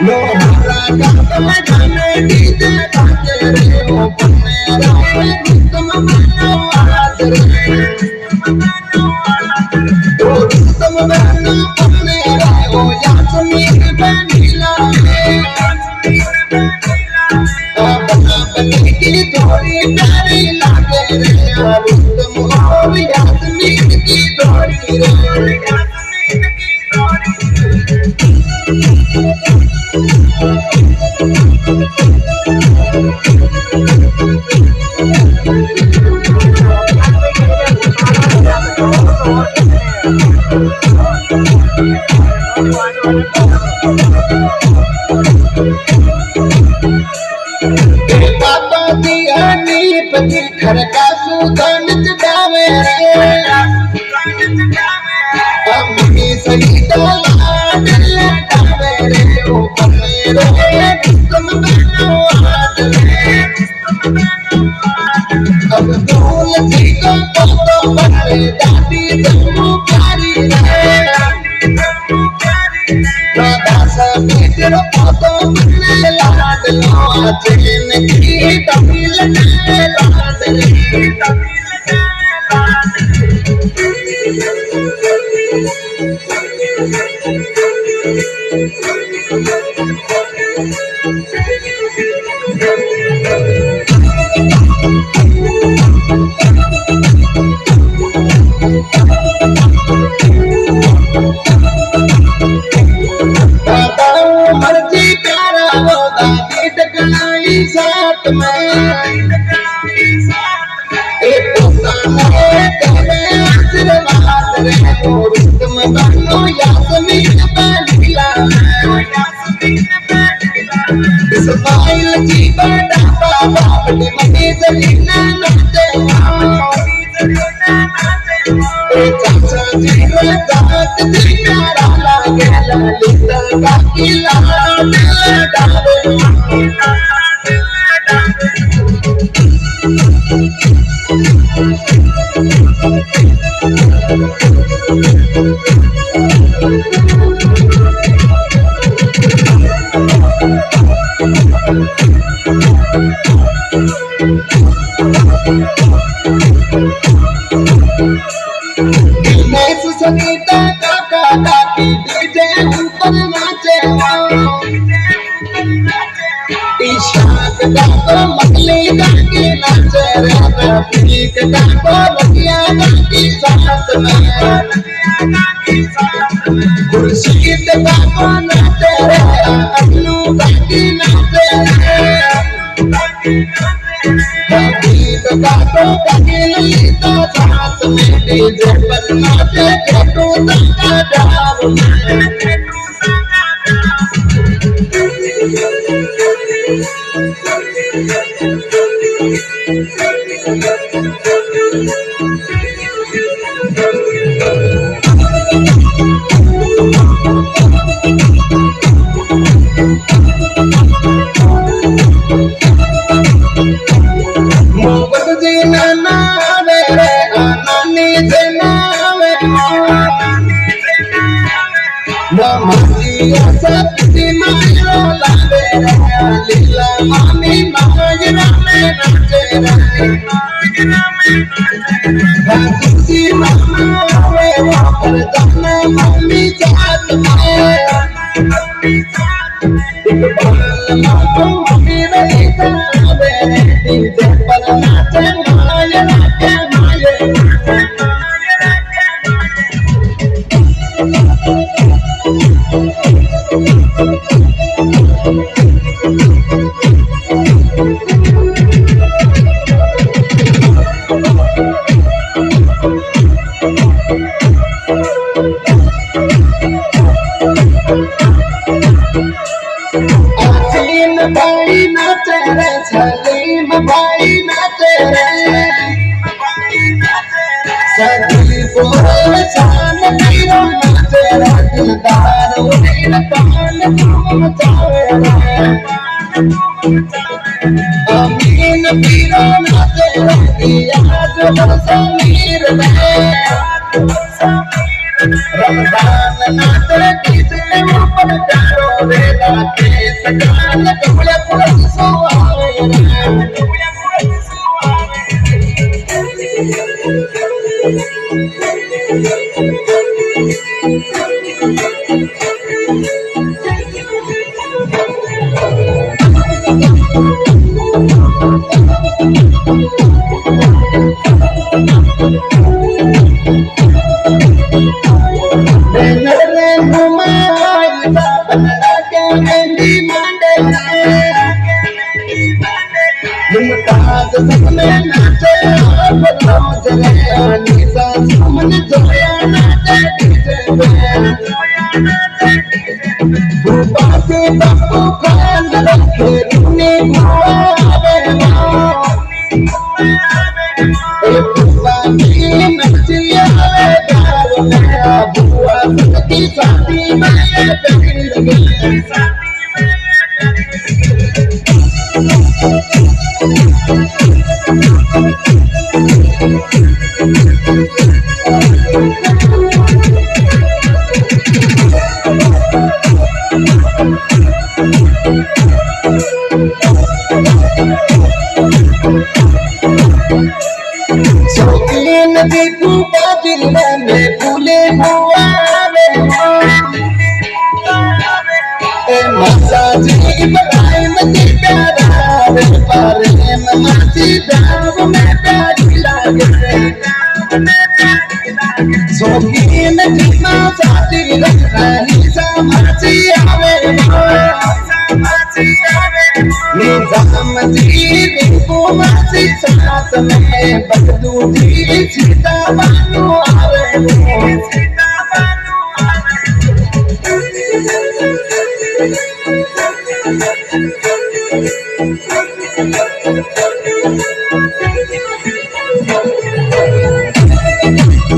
लोहारा का जाने डीजे बाजे रे ओ मेरा तुम मनो आज रे ओ तुम मनो मेरा ओ यासमीन बनीला बनी की थोड़ी प्यारी लागे रे तुम और यासमीन की थोड़ी रे बाबा दिया नीप की घर का सुधन चढ़ावे अम्मी सही तो लाड लटावे रे ओ मेरे तुम बनो आज रे अब दूल सी तो बड़े दादी तुम प्यारी रे राधा समीर तो बने लाड लो चैन की तमिल लाड रे मर्जी प्यारा वो दादी टकराई साथ में एक तेरे आशीर्वाद रे तुम बनो यासमीन बनीला इस्माइल जी बड़ा बाबा अपनी मनी जलीना नाचे चाचा जी रजात जी प्यारा लागे ललिता का किला डाले सनीता काका काकी डीजे ऊपर नाचे इशाक का मकली गाके नाचे रे रफीक का लगिया गाकी साथ में खुर्शीद का नाचे रे अनु गाकी नाचे रे हबीब का तो कहिली तो साथ में डीजे पर नाचे केटू तका डाव में मोहब्बत जी नाना रे नानी से नावे मामी सत्ती मायो लावे लीला मामी माजरा में नाचे रे मामा वे पर जाना मम्मी साथ में इकबाल मामा मम्मी रे सावे डीजे पर नाचे माया नाचे माया भाई नाचे रे सलीम भाई नाचे रे सदी बोले शान पीरो नाचे रे दिलदार उन्हें पान तुम चाहे रे अमीन पीरो नाचे रे याद समीर रे रमजान नाचे किसे ऊपर चारों रे लाके गान डोले पुरन सुहावे मुमताज सपने नाचे रोज रे निशा सुमन जोया नाचे डीजे पे भूपा से बापू खान रखे रुने बुआवे ए भूपा की नचिया गाव में बुआ की शादी में लगे नदी भूपा दिल में फूले हुआ माता जी बनाए मती प्यारा पारे मासी दाव में प्यारी लागे सोगी नदी माँ साथी रखनी समासी आवे निजाम जी रिंकू मासी साथ में बदलू जी सीता बानू आवे Thank you.